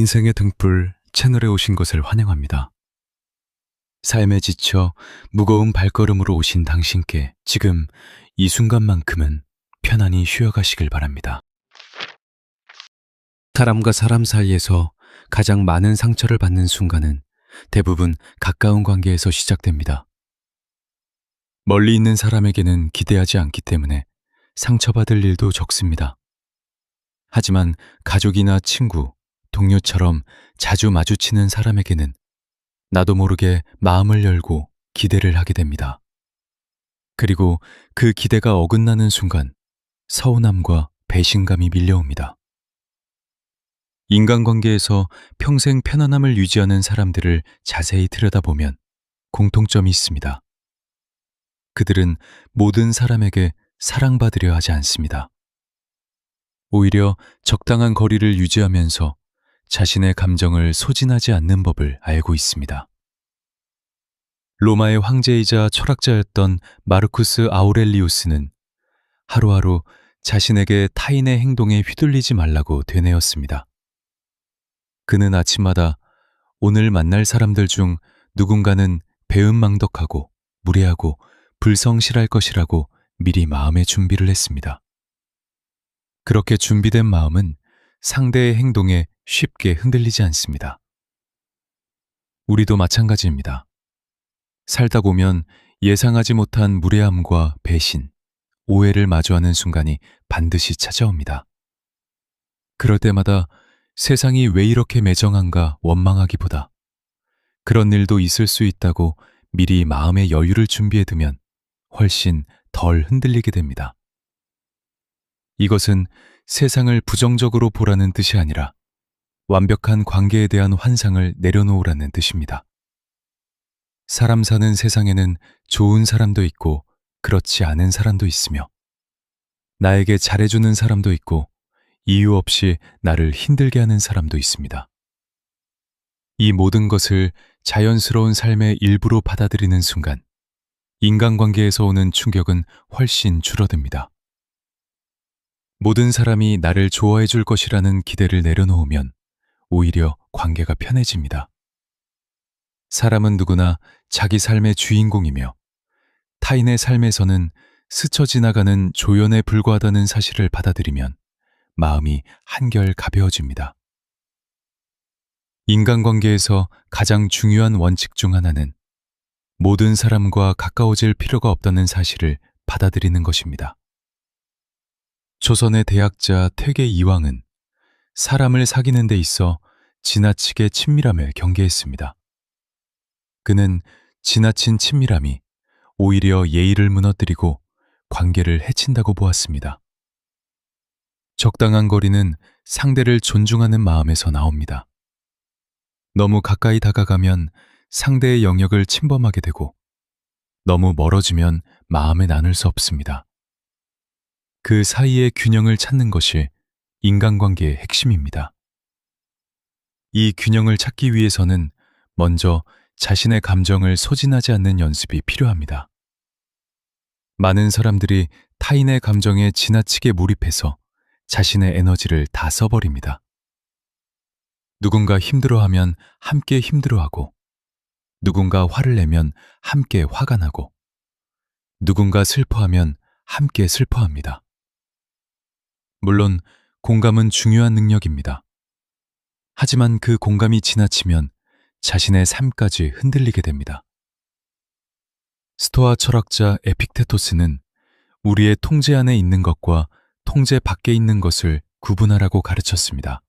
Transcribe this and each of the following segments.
인생의 등불 채널에 오신 것을 환영합니다. 삶에 지쳐 무거운 발걸음으로 오신 당신께 지금 이 순간만큼은 편안히 쉬어가시길 바랍니다. 사람과 사람 사이에서 가장 많은 상처를 받는 순간은 대부분 가까운 관계에서 시작됩니다. 멀리 있는 사람에게는 기대하지 않기 때문에 상처받을 일도 적습니다. 하지만 가족이나 친구, 동료처럼 자주 마주치는 사람에게는 나도 모르게 마음을 열고 기대를 하게 됩니다. 그리고 그 기대가 어긋나는 순간 서운함과 배신감이 밀려옵니다. 인간관계에서 평생 편안함을 유지하는 사람들을 자세히 들여다보면 공통점이 있습니다. 그들은 모든 사람에게 사랑받으려 하지 않습니다. 오히려 적당한 거리를 유지하면서 자신의 감정을 소진하지 않는 법을 알고 있습니다. 로마의 황제이자 철학자였던 마르쿠스 아우렐리우스는 하루하루 자신에게 타인의 행동에 휘둘리지 말라고 되뇌었습니다. 그는 아침마다 오늘 만날 사람들 중 누군가는 배은망덕하고 무례하고 불성실할 것이라고 미리 마음의 준비를 했습니다. 그렇게 준비된 마음은 상대의 행동에 쉽게 흔들리지 않습니다. 우리도 마찬가지입니다. 살다 보면 예상하지 못한 무례함과 배신, 오해를 마주하는 순간이 반드시 찾아옵니다. 그럴 때마다 세상이 왜 이렇게 매정한가 원망하기보다 그런 일도 있을 수 있다고 미리 마음의 여유를 준비해두면 훨씬 덜 흔들리게 됩니다. 이것은 세상을 부정적으로 보라는 뜻이 아니라 완벽한 관계에 대한 환상을 내려놓으라는 뜻입니다. 사람 사는 세상에는 좋은 사람도 있고 그렇지 않은 사람도 있으며 나에게 잘해주는 사람도 있고 이유 없이 나를 힘들게 하는 사람도 있습니다. 이 모든 것을 자연스러운 삶의 일부로 받아들이는 순간 인간관계에서 오는 충격은 훨씬 줄어듭니다. 모든 사람이 나를 좋아해 줄 것이라는 기대를 내려놓으면 오히려 관계가 편해집니다. 사람은 누구나 자기 삶의 주인공이며 타인의 삶에서는 스쳐 지나가는 조연에 불과하다는 사실을 받아들이면 마음이 한결 가벼워집니다. 인간관계에서 가장 중요한 원칙 중 하나는 모든 사람과 가까워질 필요가 없다는 사실을 받아들이는 것입니다. 조선의 대학자 퇴계 이황은 사람을 사귀는 데 있어 지나치게 친밀함을 경계했습니다. 그는 지나친 친밀함이 오히려 예의를 무너뜨리고 관계를 해친다고 보았습니다. 적당한 거리는 상대를 존중하는 마음에서 나옵니다. 너무 가까이 다가가면 상대의 영역을 침범하게 되고 너무 멀어지면 마음에 나눌 수 없습니다. 그 사이의 균형을 찾는 것이 인간관계의 핵심입니다. 이 균형을 찾기 위해서는 먼저 자신의 감정을 소진하지 않는 연습이 필요합니다. 많은 사람들이 타인의 감정에 지나치게 몰입해서 자신의 에너지를 다 써버립니다. 누군가 힘들어하면 함께 힘들어하고, 누군가 화를 내면 함께 화가 나고, 누군가 슬퍼하면 함께 슬퍼합니다. 물론 공감은 중요한 능력입니다. 하지만 그 공감이 지나치면 자신의 삶까지 흔들리게 됩니다. 스토아 철학자 에픽테토스는 우리의 통제 안에 있는 것과 통제 밖에 있는 것을 구분하라고 가르쳤습니다.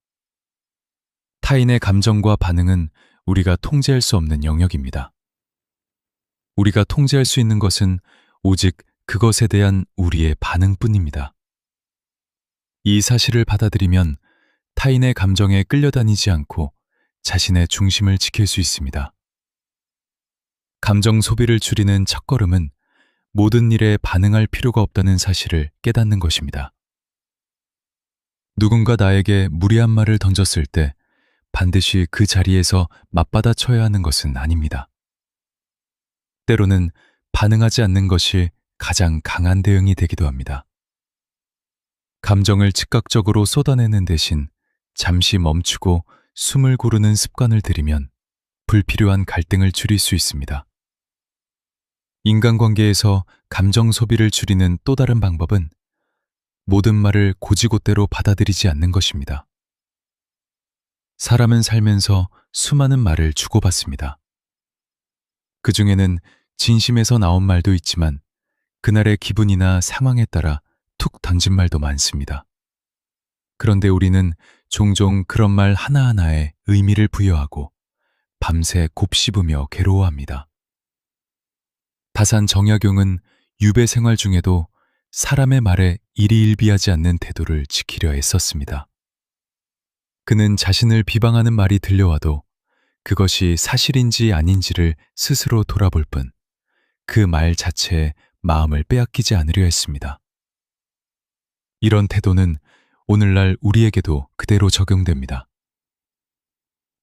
타인의 감정과 반응은 우리가 통제할 수 없는 영역입니다. 우리가 통제할 수 있는 것은 오직 그것에 대한 우리의 반응뿐입니다. 이 사실을 받아들이면 타인의 감정에 끌려다니지 않고 자신의 중심을 지킬 수 있습니다. 감정 소비를 줄이는 첫걸음은 모든 일에 반응할 필요가 없다는 사실을 깨닫는 것입니다. 누군가 나에게 무리한 말을 던졌을 때 반드시 그 자리에서 맞받아쳐야 하는 것은 아닙니다. 때로는 반응하지 않는 것이 가장 강한 대응이 되기도 합니다. 감정을 즉각적으로 쏟아내는 대신 잠시 멈추고 숨을 고르는 습관을 들이면 불필요한 갈등을 줄일 수 있습니다. 인간관계에서 감정 소비를 줄이는 또 다른 방법은 모든 말을 곧이곧대로 받아들이지 않는 것입니다. 사람은 살면서 수많은 말을 주고받습니다. 그 중에는 진심에서 나온 말도 있지만 그날의 기분이나 상황에 따라 툭 던진 말도 많습니다. 그런데 우리는 종종 그런 말 하나하나에 의미를 부여하고 밤새 곱씹으며 괴로워합니다. 다산 정약용은 유배 생활 중에도 사람의 말에 일희일비하지 않는 태도를 지키려 애썼습니다. 그는 자신을 비방하는 말이 들려와도 그것이 사실인지 아닌지를 스스로 돌아볼 뿐 그 말 자체에 마음을 빼앗기지 않으려 했습니다. 이런 태도는 오늘날 우리에게도 그대로 적용됩니다.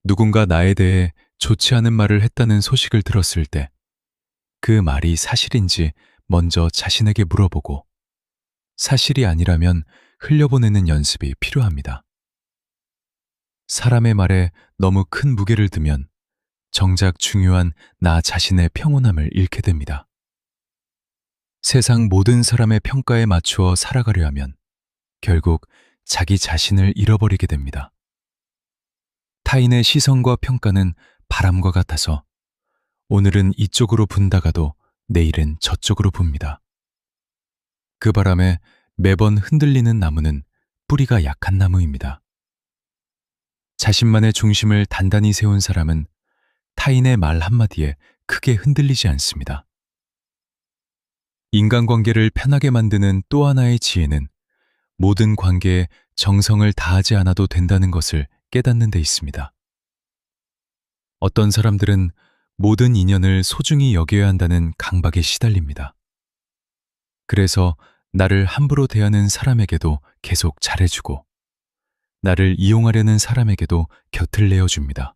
누군가 나에 대해 좋지 않은 말을 했다는 소식을 들었을 때 그 말이 사실인지 먼저 자신에게 물어보고 사실이 아니라면 흘려보내는 연습이 필요합니다. 사람의 말에 너무 큰 무게를 두면 정작 중요한 나 자신의 평온함을 잃게 됩니다. 세상 모든 사람의 평가에 맞추어 살아가려 하면 결국 자기 자신을 잃어버리게 됩니다. 타인의 시선과 평가는 바람과 같아서 오늘은 이쪽으로 분다가도 내일은 저쪽으로 붑니다. 그 바람에 매번 흔들리는 나무는 뿌리가 약한 나무입니다. 자신만의 중심을 단단히 세운 사람은 타인의 말 한마디에 크게 흔들리지 않습니다. 인간관계를 편하게 만드는 또 하나의 지혜는 모든 관계에 정성을 다하지 않아도 된다는 것을 깨닫는 데 있습니다. 어떤 사람들은 모든 인연을 소중히 여겨야 한다는 강박에 시달립니다. 그래서 나를 함부로 대하는 사람에게도 계속 잘해주고 나를 이용하려는 사람에게도 곁을 내어줍니다.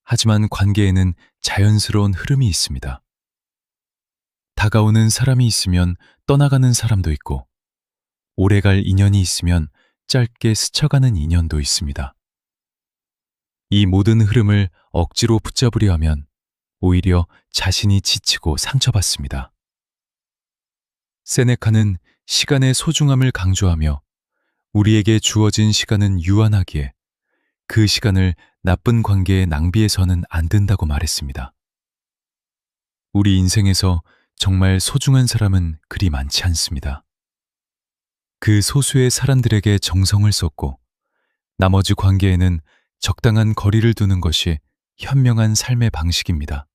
하지만 관계에는 자연스러운 흐름이 있습니다. 다가오는 사람이 있으면 떠나가는 사람도 있고 오래갈 인연이 있으면 짧게 스쳐가는 인연도 있습니다. 이 모든 흐름을 억지로 붙잡으려 하면 오히려 자신이 지치고 상처받습니다. 세네카는 시간의 소중함을 강조하며 우리에게 주어진 시간은 유한하기에 그 시간을 나쁜 관계에 낭비해서는 안 된다고 말했습니다. 우리 인생에서 정말 소중한 사람은 그리 많지 않습니다. 그 소수의 사람들에게 정성을 쏟고 나머지 관계에는 적당한 거리를 두는 것이 현명한 삶의 방식입니다.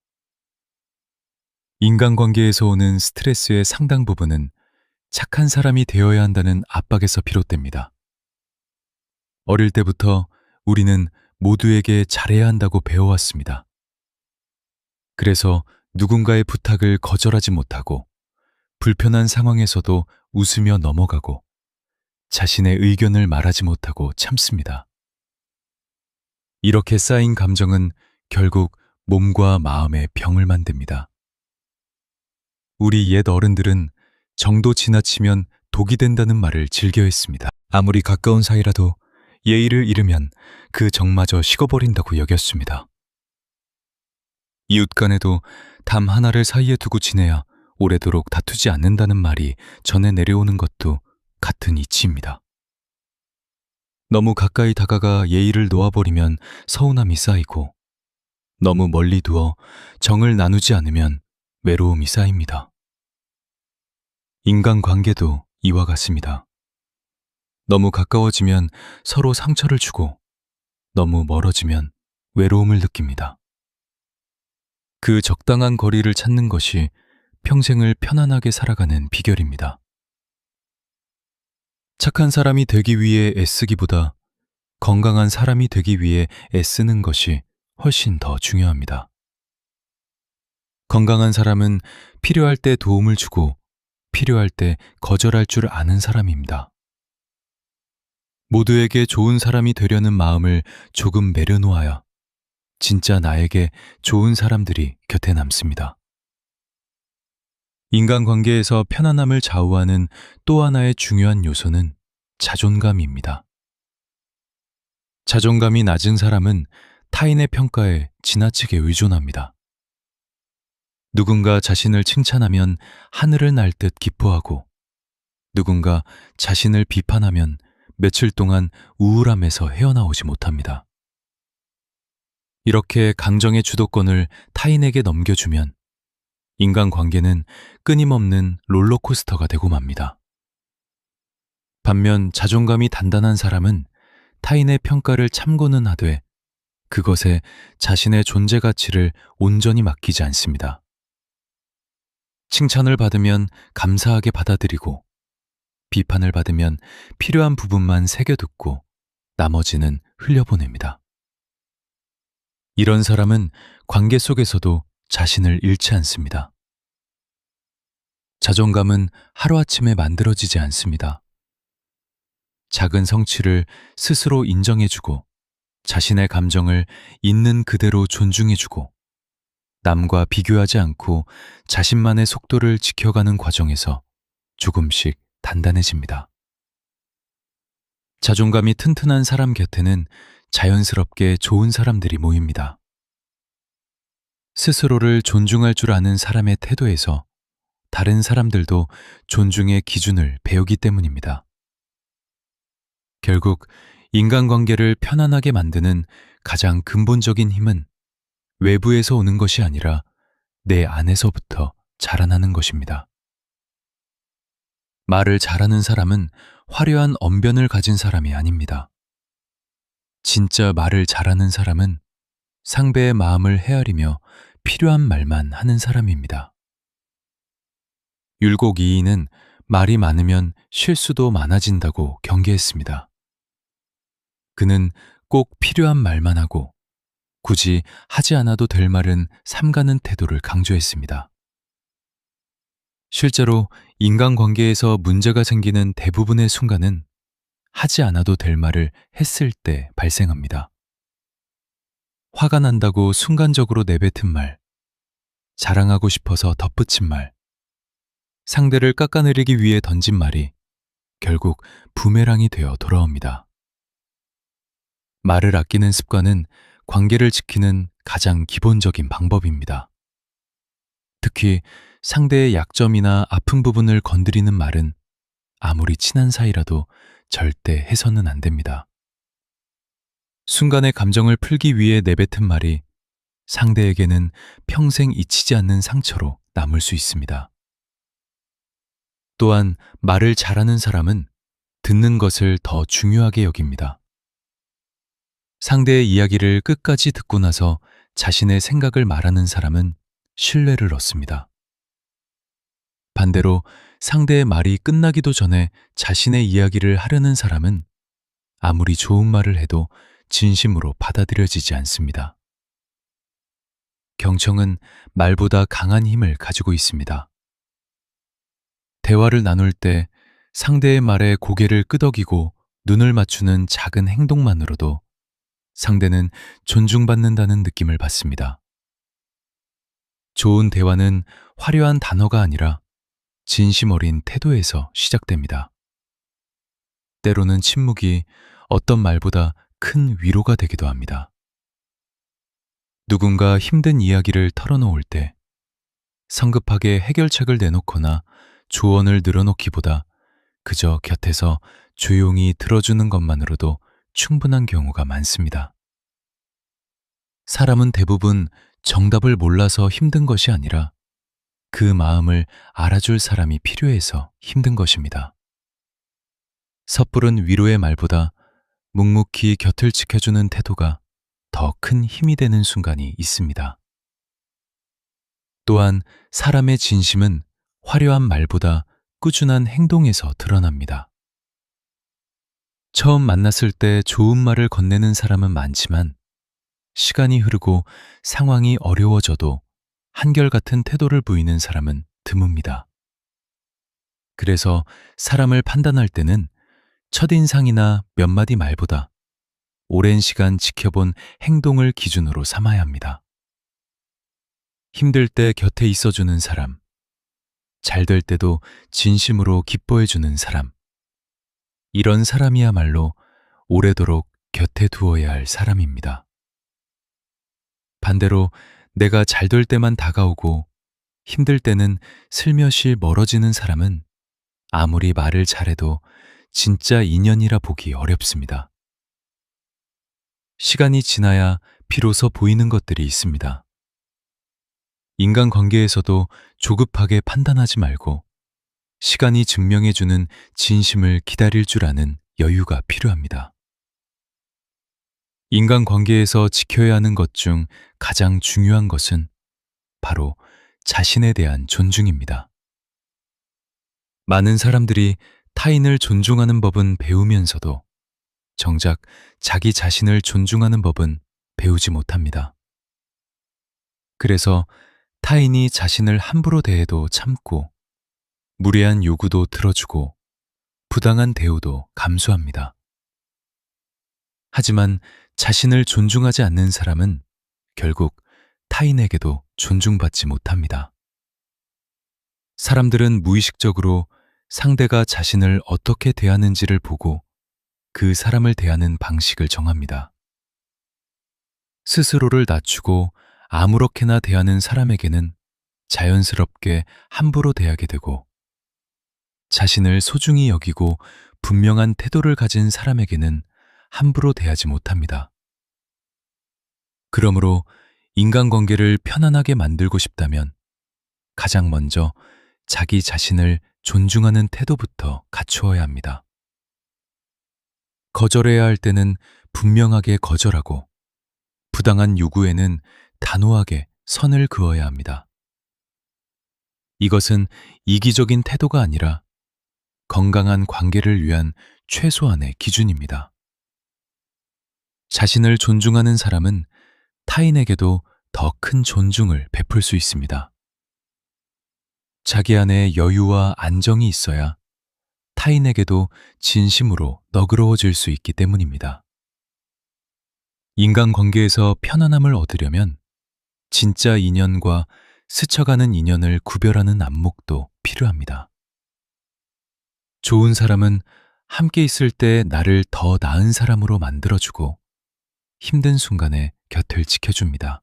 인간관계에서 오는 스트레스의 상당 부분은 착한 사람이 되어야 한다는 압박에서 비롯됩니다. 어릴 때부터 우리는 모두에게 잘해야 한다고 배워왔습니다. 그래서 누군가의 부탁을 거절하지 못하고 불편한 상황에서도 웃으며 넘어가고 자신의 의견을 말하지 못하고 참습니다. 이렇게 쌓인 감정은 결국 몸과 마음의 병을 만듭니다. 우리 옛 어른들은 정도 지나치면 독이 된다는 말을 즐겨 했습니다. 아무리 가까운 사이라도 예의를 잃으면 그 정마저 식어버린다고 여겼습니다. 이웃 간에도 담 하나를 사이에 두고 지내야 오래도록 다투지 않는다는 말이 전해 내려오는 것도 같은 이치입니다. 너무 가까이 다가가 예의를 놓아버리면 서운함이 쌓이고 너무 멀리 두어 정을 나누지 않으면 외로움이 쌓입니다. 인간관계도 이와 같습니다. 너무 가까워지면 서로 상처를 주고 너무 멀어지면 외로움을 느낍니다. 그 적당한 거리를 찾는 것이 평생을 편안하게 살아가는 비결입니다. 착한 사람이 되기 위해 애쓰기보다 건강한 사람이 되기 위해 애쓰는 것이 훨씬 더 중요합니다. 건강한 사람은 필요할 때 도움을 주고 필요할 때 거절할 줄 아는 사람입니다. 모두에게 좋은 사람이 되려는 마음을 조금 내려놓아야 진짜 나에게 좋은 사람들이 곁에 남습니다. 인간관계에서 편안함을 좌우하는 또 하나의 중요한 요소는 자존감입니다. 자존감이 낮은 사람은 타인의 평가에 지나치게 의존합니다. 누군가 자신을 칭찬하면 하늘을 날 듯 기뻐하고, 누군가 자신을 비판하면 며칠 동안 우울함에서 헤어나오지 못합니다. 이렇게 감정의 주도권을 타인에게 넘겨주면 인간관계는 끊임없는 롤러코스터가 되고 맙니다. 반면 자존감이 단단한 사람은 타인의 평가를 참고는 하되 그것에 자신의 존재 가치를 온전히 맡기지 않습니다. 칭찬을 받으면 감사하게 받아들이고, 비판을 받으면 필요한 부분만 새겨듣고 나머지는 흘려보냅니다. 이런 사람은 관계 속에서도 자신을 잃지 않습니다. 자존감은 하루아침에 만들어지지 않습니다. 작은 성취를 스스로 인정해주고, 자신의 감정을 있는 그대로 존중해주고, 남과 비교하지 않고 자신만의 속도를 지켜가는 과정에서 조금씩 단단해집니다. 자존감이 튼튼한 사람 곁에는 자연스럽게 좋은 사람들이 모입니다. 스스로를 존중할 줄 아는 사람의 태도에서 다른 사람들도 존중의 기준을 배우기 때문입니다. 결국 인간관계를 편안하게 만드는 가장 근본적인 힘은 외부에서 오는 것이 아니라 내 안에서부터 자라나는 것입니다. 말을 잘하는 사람은 화려한 언변을 가진 사람이 아닙니다. 진짜 말을 잘하는 사람은 상대의 마음을 헤아리며 필요한 말만 하는 사람입니다. 율곡 이인은 말이 많으면 실수도 많아진다고 경계했습니다. 그는 꼭 필요한 말만 하고 굳이 하지 않아도 될 말은 삼가는 태도를 강조했습니다. 실제로 인간관계에서 문제가 생기는 대부분의 순간은 하지 않아도 될 말을 했을 때 발생합니다. 화가 난다고 순간적으로 내뱉은 말, 자랑하고 싶어서 덧붙인 말, 상대를 깎아내리기 위해 던진 말이 결국 부메랑이 되어 돌아옵니다. 말을 아끼는 습관은 관계를 지키는 가장 기본적인 방법입니다. 특히 상대의 약점이나 아픈 부분을 건드리는 말은 아무리 친한 사이라도 절대 해서는 안 됩니다. 순간의 감정을 풀기 위해 내뱉은 말이 상대에게는 평생 잊히지 않는 상처로 남을 수 있습니다. 또한 말을 잘하는 사람은 듣는 것을 더 중요하게 여깁니다. 상대의 이야기를 끝까지 듣고 나서 자신의 생각을 말하는 사람은 신뢰를 얻습니다. 반대로 상대의 말이 끝나기도 전에 자신의 이야기를 하려는 사람은 아무리 좋은 말을 해도 진심으로 받아들여지지 않습니다. 경청은 말보다 강한 힘을 가지고 있습니다. 대화를 나눌 때 상대의 말에 고개를 끄덕이고 눈을 맞추는 작은 행동만으로도 상대는 존중받는다는 느낌을 받습니다. 좋은 대화는 화려한 단어가 아니라 진심 어린 태도에서 시작됩니다. 때로는 침묵이 어떤 말보다 큰 위로가 되기도 합니다. 누군가 힘든 이야기를 털어놓을 때 성급하게 해결책을 내놓거나 조언을 늘어놓기보다 그저 곁에서 조용히 들어주는 것만으로도 충분한 경우가 많습니다. 사람은 대부분 정답을 몰라서 힘든 것이 아니라 그 마음을 알아줄 사람이 필요해서 힘든 것입니다. 섣부른 위로의 말보다 묵묵히 곁을 지켜주는 태도가 더 큰 힘이 되는 순간이 있습니다. 또한 사람의 진심은 화려한 말보다 꾸준한 행동에서 드러납니다. 처음 만났을 때 좋은 말을 건네는 사람은 많지만 시간이 흐르고 상황이 어려워져도 한결같은 태도를 보이는 사람은 드뭅니다. 그래서 사람을 판단할 때는 첫인상이나 몇 마디 말보다 오랜 시간 지켜본 행동을 기준으로 삼아야 합니다. 힘들 때 곁에 있어주는 사람, 잘 될 때도 진심으로 기뻐해주는 사람, 이런 사람이야말로 오래도록 곁에 두어야 할 사람입니다. 반대로 내가 잘 될 때만 다가오고 힘들 때는 슬며시 멀어지는 사람은 아무리 말을 잘해도 진짜 인연이라 보기 어렵습니다. 시간이 지나야 비로소 보이는 것들이 있습니다. 인간관계에서도 조급하게 판단하지 말고 시간이 증명해주는 진심을 기다릴 줄 아는 여유가 필요합니다. 인간관계에서 지켜야 하는 것 중 가장 중요한 것은 바로 자신에 대한 존중입니다. 많은 사람들이 타인을 존중하는 법은 배우면서도 정작 자기 자신을 존중하는 법은 배우지 못합니다. 그래서 타인이 자신을 함부로 대해도 참고 무례한 요구도 들어주고 부당한 대우도 감수합니다. 하지만 자신을 존중하지 않는 사람은 결국 타인에게도 존중받지 못합니다. 사람들은 무의식적으로 상대가 자신을 어떻게 대하는지를 보고 그 사람을 대하는 방식을 정합니다. 스스로를 낮추고 아무렇게나 대하는 사람에게는 자연스럽게 함부로 대하게 되고 자신을 소중히 여기고 분명한 태도를 가진 사람에게는 함부로 대하지 못합니다. 그러므로 인간관계를 편안하게 만들고 싶다면 가장 먼저 자기 자신을 존중하는 태도부터 갖추어야 합니다. 거절해야 할 때는 분명하게 거절하고 부당한 요구에는 단호하게 선을 그어야 합니다. 이것은 이기적인 태도가 아니라 건강한 관계를 위한 최소한의 기준입니다. 자신을 존중하는 사람은 타인에게도 더 큰 존중을 베풀 수 있습니다. 자기 안에 여유와 안정이 있어야 타인에게도 진심으로 너그러워질 수 있기 때문입니다. 인간관계에서 편안함을 얻으려면 진짜 인연과 스쳐가는 인연을 구별하는 안목도 필요합니다. 좋은 사람은 함께 있을 때 나를 더 나은 사람으로 만들어주고 힘든 순간에 곁을 지켜줍니다.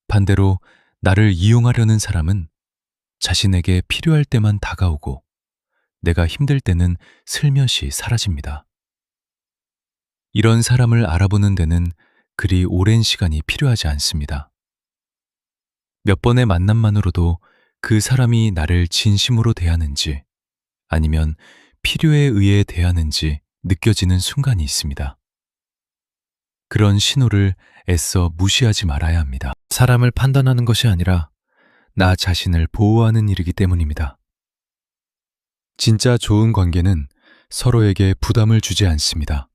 반대로 나를 이용하려는 사람은 자신에게 필요할 때만 다가오고 내가 힘들 때는 슬며시 사라집니다. 이런 사람을 알아보는 데는 그리 오랜 시간이 필요하지 않습니다. 몇 번의 만남만으로도 그 사람이 나를 진심으로 대하는지 아니면 필요에 의해 대하는지 느껴지는 순간이 있습니다. 그런 신호를 애써 무시하지 말아야 합니다. 사람을 판단하는 것이 아니라 나 자신을 보호하는 일이기 때문입니다. 진짜 좋은 관계는 서로에게 부담을 주지 않습니다.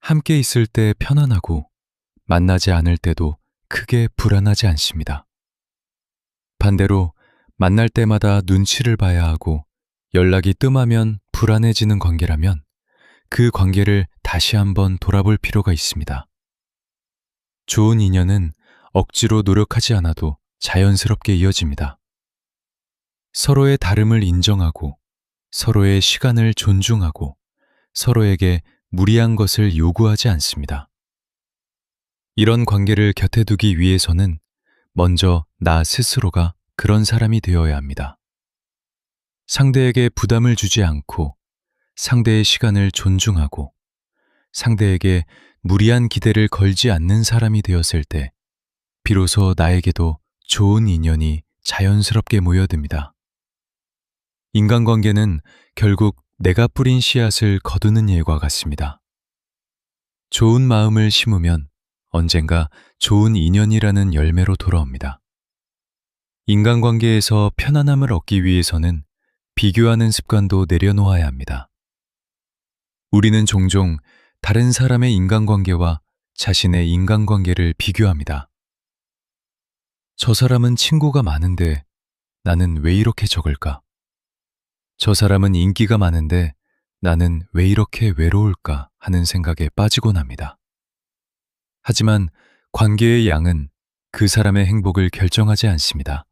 함께 있을 때 편안하고 만나지 않을 때도 크게 불안하지 않습니다. 반대로 만날 때마다 눈치를 봐야 하고 연락이 뜸하면 불안해지는 관계라면 그 관계를 다시 한번 돌아볼 필요가 있습니다. 좋은 인연은 억지로 노력하지 않아도 자연스럽게 이어집니다. 서로의 다름을 인정하고 서로의 시간을 존중하고 서로에게 무리한 것을 요구하지 않습니다. 이런 관계를 곁에 두기 위해서는 먼저 나 스스로가 그런 사람이 되어야 합니다. 상대에게 부담을 주지 않고 상대의 시간을 존중하고 상대에게 무리한 기대를 걸지 않는 사람이 되었을 때 비로소 나에게도 좋은 인연이 자연스럽게 모여듭니다. 인간관계는 결국 내가 뿌린 씨앗을 거두는 일과 같습니다. 좋은 마음을 심으면 언젠가 좋은 인연이라는 열매로 돌아옵니다. 인간관계에서 편안함을 얻기 위해서는 비교하는 습관도 내려놓아야 합니다. 우리는 종종 다른 사람의 인간관계와 자신의 인간관계를 비교합니다. 저 사람은 친구가 많은데 나는 왜 이렇게 적을까? 저 사람은 인기가 많은데 나는 왜 이렇게 외로울까 하는 생각에 빠지곤 합니다. 하지만 관계의 양은 그 사람의 행복을 결정하지 않습니다.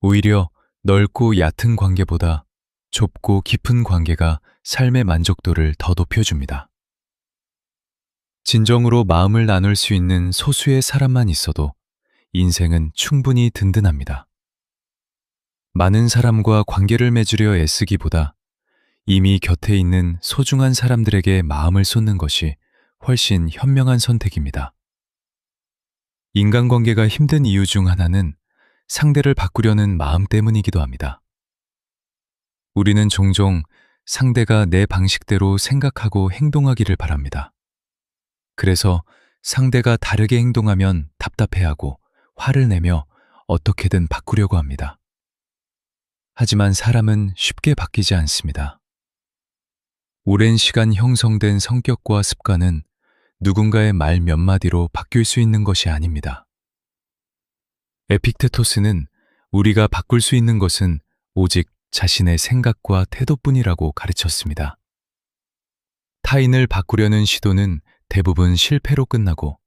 오히려 넓고 얕은 관계보다 좁고 깊은 관계가 삶의 만족도를 더 높여줍니다. 진정으로 마음을 나눌 수 있는 소수의 사람만 있어도 인생은 충분히 든든합니다. 많은 사람과 관계를 맺으려 애쓰기보다 이미 곁에 있는 소중한 사람들에게 마음을 쏟는 것이 훨씬 현명한 선택입니다. 인간관계가 힘든 이유 중 하나는 상대를 바꾸려는 마음 때문이기도 합니다. 우리는 종종 상대가 내 방식대로 생각하고 행동하기를 바랍니다. 그래서 상대가 다르게 행동하면 답답해하고 화를 내며 어떻게든 바꾸려고 합니다. 하지만 사람은 쉽게 바뀌지 않습니다. 오랜 시간 형성된 성격과 습관은 누군가의 말 몇 마디로 바뀔 수 있는 것이 아닙니다. 에픽테토스는 우리가 바꿀 수 있는 것은 오직 자신의 생각과 태도뿐이라고 가르쳤습니다. 타인을 바꾸려는 시도는 대부분 실패로 끝나고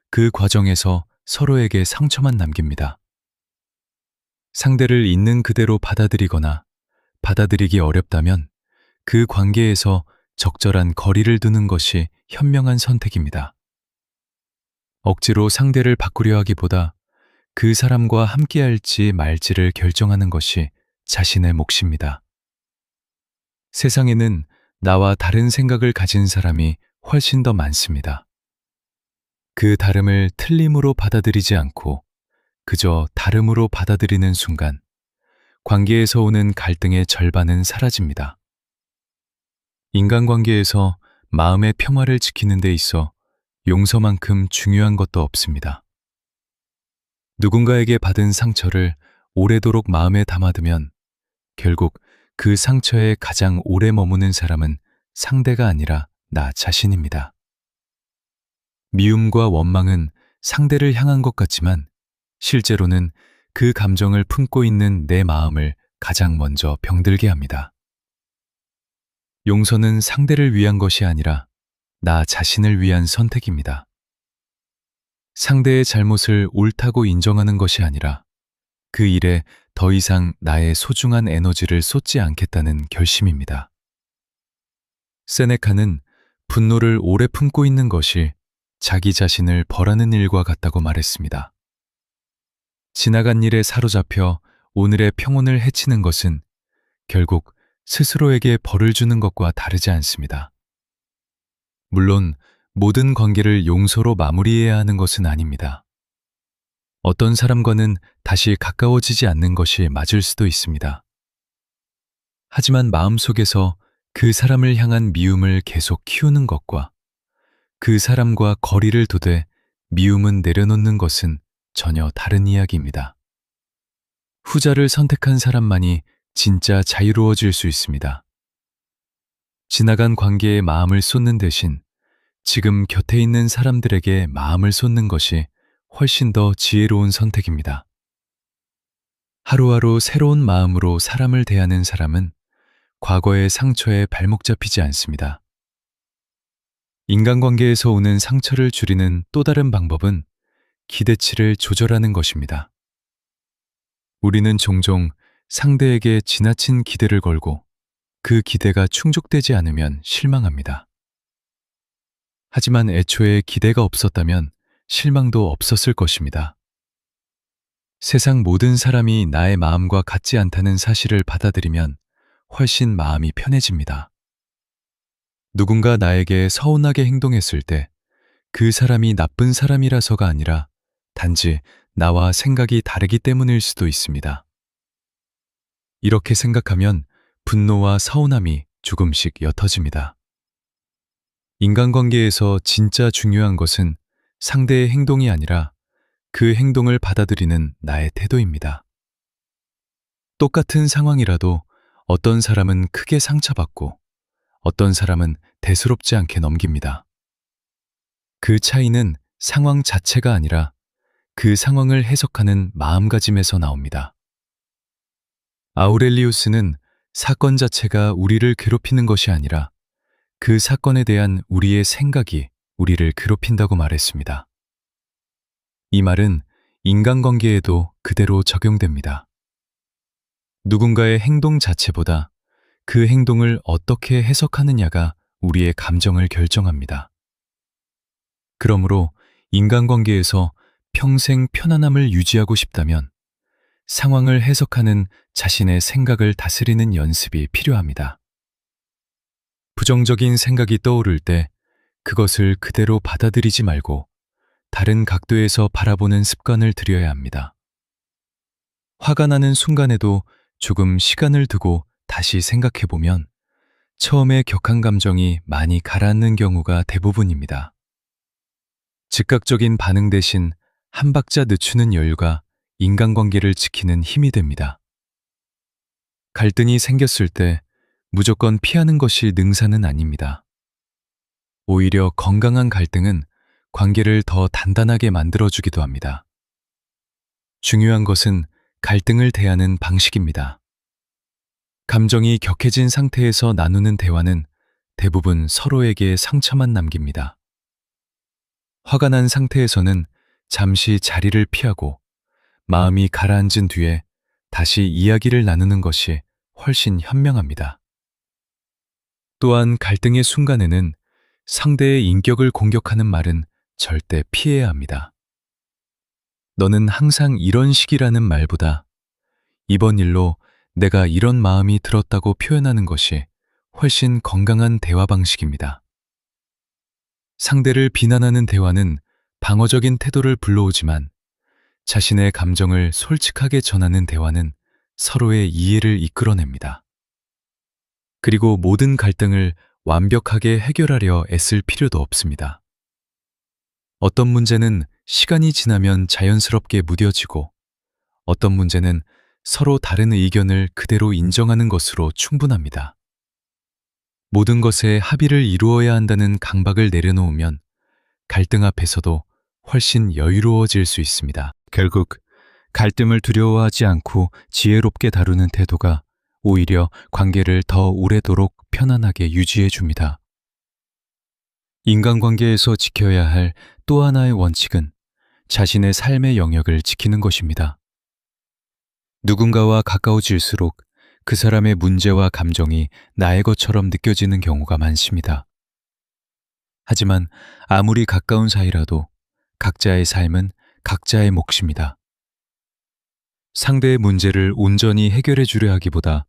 그 과정에서 서로에게 상처만 남깁니다. 상대를 있는 그대로 받아들이거나 받아들이기 어렵다면 그 관계에서 적절한 거리를 두는 것이 현명한 선택입니다. 억지로 상대를 바꾸려 하기보다 그 사람과 함께할지 말지를 결정하는 것이 자신의 몫입니다. 세상에는 나와 다른 생각을 가진 사람이 훨씬 더 많습니다. 그 다름을 틀림으로 받아들이지 않고 그저 다름으로 받아들이는 순간 관계에서 오는 갈등의 절반은 사라집니다. 인간관계에서 마음의 평화를 지키는 데 있어 용서만큼 중요한 것도 없습니다. 누군가에게 받은 상처를 오래도록 마음에 담아두면 결국 그 상처에 가장 오래 머무는 사람은 상대가 아니라 나 자신입니다. 미움과 원망은 상대를 향한 것 같지만 실제로는 그 감정을 품고 있는 내 마음을 가장 먼저 병들게 합니다. 용서는 상대를 위한 것이 아니라 나 자신을 위한 선택입니다. 상대의 잘못을 옳다고 인정하는 것이 아니라 그 일에 더 이상 나의 소중한 에너지를 쏟지 않겠다는 결심입니다. 세네카는 분노를 오래 품고 있는 것이 자기 자신을 벌하는 일과 같다고 말했습니다. 지나간 일에 사로잡혀 오늘의 평온을 해치는 것은 결국 스스로에게 벌을 주는 것과 다르지 않습니다. 물론 모든 관계를 용서로 마무리해야 하는 것은 아닙니다. 어떤 사람과는 다시 가까워지지 않는 것이 맞을 수도 있습니다. 하지만 마음속에서 그 사람을 향한 미움을 계속 키우는 것과 그 사람과 거리를 두되 미움은 내려놓는 것은 전혀 다른 이야기입니다. 후자를 선택한 사람만이 진짜 자유로워질 수 있습니다. 지나간 관계에 마음을 쏟는 대신 지금 곁에 있는 사람들에게 마음을 쏟는 것이 훨씬 더 지혜로운 선택입니다. 하루하루 새로운 마음으로 사람을 대하는 사람은 과거의 상처에 발목 잡히지 않습니다. 인간관계에서 오는 상처를 줄이는 또 다른 방법은 기대치를 조절하는 것입니다. 우리는 종종 상대에게 지나친 기대를 걸고 그 기대가 충족되지 않으면 실망합니다. 하지만 애초에 기대가 없었다면 실망도 없었을 것입니다. 세상 모든 사람이 나의 마음과 같지 않다는 사실을 받아들이면 훨씬 마음이 편해집니다. 누군가 나에게 서운하게 행동했을 때 그 사람이 나쁜 사람이라서가 아니라 단지 나와 생각이 다르기 때문일 수도 있습니다. 이렇게 생각하면 분노와 서운함이 조금씩 옅어집니다. 인간관계에서 진짜 중요한 것은 상대의 행동이 아니라 그 행동을 받아들이는 나의 태도입니다. 똑같은 상황이라도 어떤 사람은 크게 상처받고 어떤 사람은 대수롭지 않게 넘깁니다. 그 차이는 상황 자체가 아니라 그 상황을 해석하는 마음가짐에서 나옵니다. 아우렐리우스는 사건 자체가 우리를 괴롭히는 것이 아니라 그 사건에 대한 우리의 생각이 우리를 괴롭힌다고 말했습니다. 이 말은 인간관계에도 그대로 적용됩니다. 누군가의 행동 자체보다 그 행동을 어떻게 해석하느냐가 우리의 감정을 결정합니다. 그러므로 인간관계에서 평생 편안함을 유지하고 싶다면 상황을 해석하는 자신의 생각을 다스리는 연습이 필요합니다. 부정적인 생각이 떠오를 때 그것을 그대로 받아들이지 말고 다른 각도에서 바라보는 습관을 들여야 합니다. 화가 나는 순간에도 조금 시간을 두고 다시 생각해보면 처음에 격한 감정이 많이 가라앉는 경우가 대부분입니다. 즉각적인 반응 대신 한 박자 늦추는 여유가 인간관계를 지키는 힘이 됩니다. 갈등이 생겼을 때 무조건 피하는 것이 능사는 아닙니다. 오히려 건강한 갈등은 관계를 더 단단하게 만들어주기도 합니다. 중요한 것은 갈등을 대하는 방식입니다. 감정이 격해진 상태에서 나누는 대화는 대부분 서로에게 상처만 남깁니다. 화가 난 상태에서는 잠시 자리를 피하고 마음이 가라앉은 뒤에 다시 이야기를 나누는 것이 훨씬 현명합니다. 또한 갈등의 순간에는 상대의 인격을 공격하는 말은 절대 피해야 합니다. 너는 항상 이런 식이라는 말보다 이번 일로 내가 이런 마음이 들었다고 표현하는 것이 훨씬 건강한 대화 방식입니다. 상대를 비난하는 대화는 방어적인 태도를 불러오지만 자신의 감정을 솔직하게 전하는 대화는 서로의 이해를 이끌어냅니다. 그리고 모든 갈등을 완벽하게 해결하려 애쓸 필요도 없습니다. 어떤 문제는 시간이 지나면 자연스럽게 무뎌지고 어떤 문제는 서로 다른 의견을 그대로 인정하는 것으로 충분합니다. 모든 것에 합의를 이루어야 한다는 강박을 내려놓으면 갈등 앞에서도 훨씬 여유로워질 수 있습니다. 결국 갈등을 두려워하지 않고 지혜롭게 다루는 태도가 오히려 관계를 더 오래도록 편안하게 유지해 줍니다. 인간관계에서 지켜야 할 또 하나의 원칙은 자신의 삶의 영역을 지키는 것입니다. 누군가와 가까워질수록 그 사람의 문제와 감정이 나의 것처럼 느껴지는 경우가 많습니다. 하지만 아무리 가까운 사이라도 각자의 삶은 각자의 몫입니다. 상대의 문제를 온전히 해결해 주려 하기보다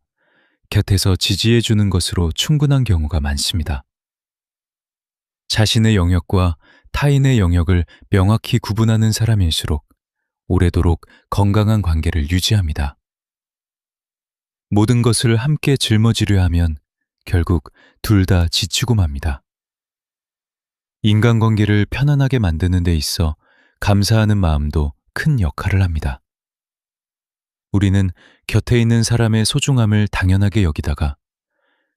곁에서 지지해 주는 것으로 충분한 경우가 많습니다. 자신의 영역과 타인의 영역을 명확히 구분하는 사람일수록 오래도록 건강한 관계를 유지합니다. 모든 것을 함께 짊어지려 하면 결국 둘 다 지치고 맙니다. 인간관계를 편안하게 만드는 데 있어 감사하는 마음도 큰 역할을 합니다. 우리는 곁에 있는 사람의 소중함을 당연하게 여기다가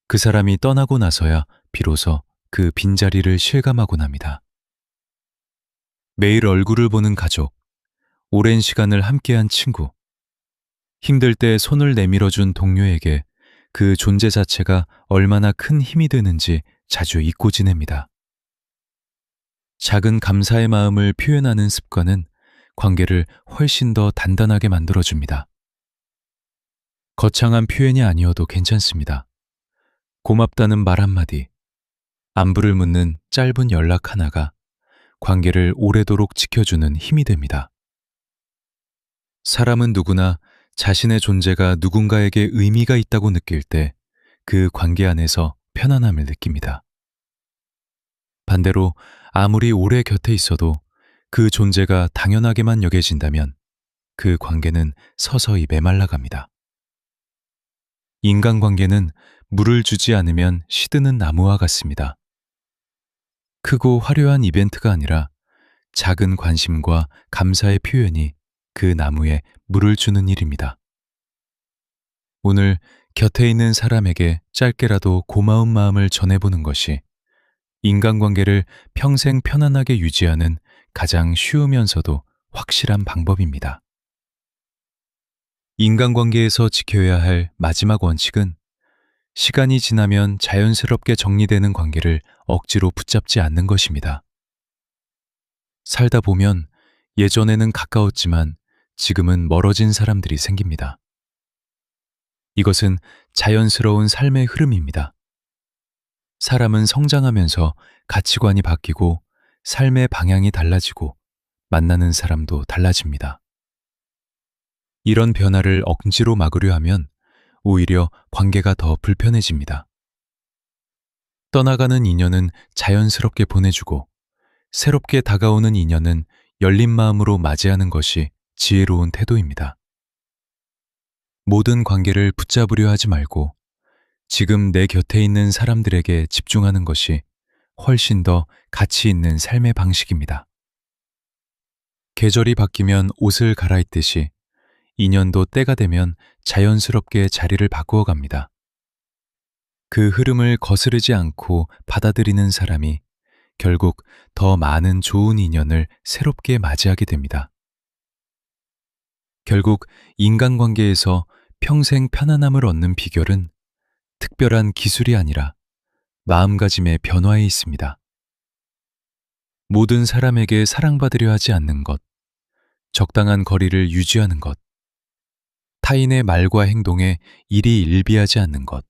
그 사람이 떠나고 나서야 비로소 그 빈자리를 실감하곤 합니다. 매일 얼굴을 보는 가족, 오랜 시간을 함께한 친구, 힘들 때 손을 내밀어준 동료에게 그 존재 자체가 얼마나 큰 힘이 되는지 자주 잊고 지냅니다. 작은 감사의 마음을 표현하는 습관은 관계를 훨씬 더 단단하게 만들어줍니다. 거창한 표현이 아니어도 괜찮습니다. 고맙다는 말 한마디, 안부를 묻는 짧은 연락 하나가 관계를 오래도록 지켜주는 힘이 됩니다. 사람은 누구나 자신의 존재가 누군가에게 의미가 있다고 느낄 때 그 관계 안에서 편안함을 느낍니다. 반대로 아무리 오래 곁에 있어도 그 존재가 당연하게만 여겨진다면 그 관계는 서서히 메말라갑니다. 인간관계는 물을 주지 않으면 시드는 나무와 같습니다. 크고 화려한 이벤트가 아니라 작은 관심과 감사의 표현이 그 나무에 물을 주는 일입니다. 오늘 곁에 있는 사람에게 짧게라도 고마운 마음을 전해보는 것이 인간관계를 평생 편안하게 유지하는 가장 쉬우면서도 확실한 방법입니다. 인간관계에서 지켜야 할 마지막 원칙은 시간이 지나면 자연스럽게 정리되는 관계를 억지로 붙잡지 않는 것입니다. 살다 보면 예전에는 가까웠지만 지금은 멀어진 사람들이 생깁니다. 이것은 자연스러운 삶의 흐름입니다. 사람은 성장하면서 가치관이 바뀌고 삶의 방향이 달라지고 만나는 사람도 달라집니다. 이런 변화를 억지로 막으려 하면 오히려 관계가 더 불편해집니다. 떠나가는 인연은 자연스럽게 보내주고 새롭게 다가오는 인연은 열린 마음으로 맞이하는 것이 지혜로운 태도입니다. 모든 관계를 붙잡으려 하지 말고 지금 내 곁에 있는 사람들에게 집중하는 것이 훨씬 더 가치 있는 삶의 방식입니다. 계절이 바뀌면 옷을 갈아입듯이 인연도 때가 되면 자연스럽게 자리를 바꾸어 갑니다. 그 흐름을 거스르지 않고 받아들이는 사람이 결국 더 많은 좋은 인연을 새롭게 맞이하게 됩니다. 결국 인간관계에서 평생 편안함을 얻는 비결은 특별한 기술이 아니라 마음가짐의 변화에 있습니다. 모든 사람에게 사랑받으려 하지 않는 것, 적당한 거리를 유지하는 것, 타인의 말과 행동에 일희일비하지 않는 것,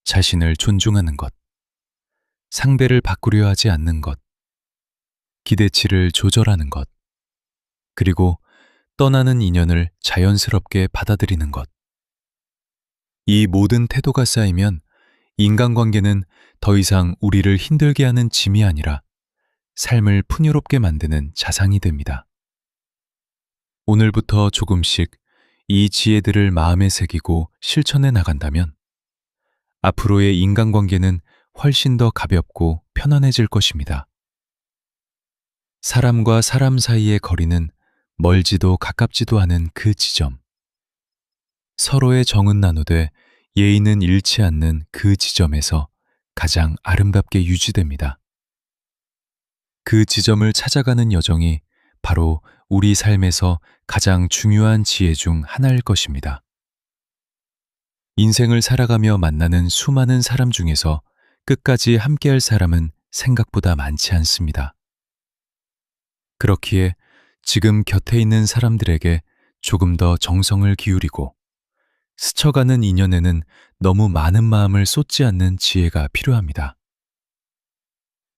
자신을 존중하는 것, 상대를 바꾸려 하지 않는 것, 기대치를 조절하는 것, 그리고 떠나는 인연을 자연스럽게 받아들이는 것. 이 모든 태도가 쌓이면 인간관계는 더 이상 우리를 힘들게 하는 짐이 아니라 삶을 풍요롭게 만드는 자산이 됩니다. 오늘부터 조금씩 이 지혜들을 마음에 새기고 실천해 나간다면 앞으로의 인간관계는 훨씬 더 가볍고 편안해질 것입니다. 사람과 사람 사이의 거리는 멀지도 가깝지도 않은 그 지점. 서로의 정은 나누되 예의는 잃지 않는 그 지점에서 가장 아름답게 유지됩니다. 그 지점을 찾아가는 여정이 바로 우리 삶에서 가장 중요한 지혜 중 하나일 것입니다. 인생을 살아가며 만나는 수많은 사람 중에서 끝까지 함께할 사람은 생각보다 많지 않습니다. 그렇기에 지금 곁에 있는 사람들에게 조금 더 정성을 기울이고 스쳐가는 인연에는 너무 많은 마음을 쏟지 않는 지혜가 필요합니다.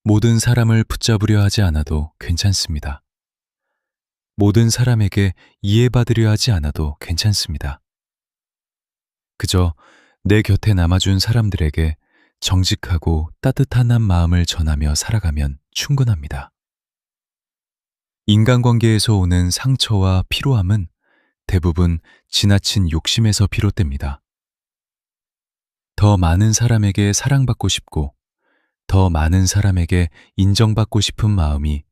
모든 사람을 붙잡으려 하지 않아도 괜찮습니다. 모든 사람에게 이해받으려 하지 않아도 괜찮습니다. 그저 내 곁에 남아준 사람들에게 정직하고 따뜻한 한 마음을 전하며 살아가면 충분합니다. 인간관계에서 오는 상처와 피로함은 대부분 지나친 욕심에서 비롯됩니다. 더 많은 사람에게 사랑받고 싶고 더 많은 사람에게 인정받고 싶은 마음이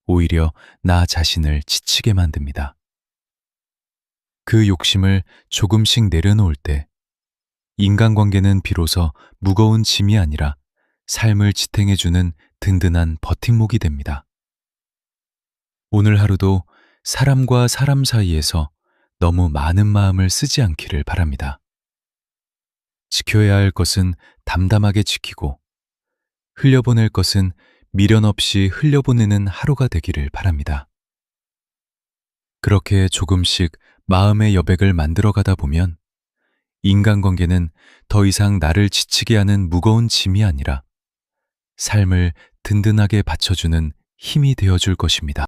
오히려 나 자신을 지치게 만듭니다. 그 욕심을 조금씩 내려놓을 때 인간관계는 비로소 무거운 짐이 아니라 삶을 지탱해주는 든든한 버팀목이 됩니다. 오늘 하루도 사람과 사람 사이에서 너무 많은 마음을 쓰지 않기를 바랍니다. 지켜야 할 것은 담담하게 지키고 흘려보낼 것은 미련 없이 흘려보내는 하루가 되기를 바랍니다. 그렇게 조금씩 마음의 여백을 만들어가다 보면 인간관계는 더 이상 나를 지치게 하는 무거운 짐이 아니라 삶을 든든하게 받쳐주는 힘이 되어줄 것입니다.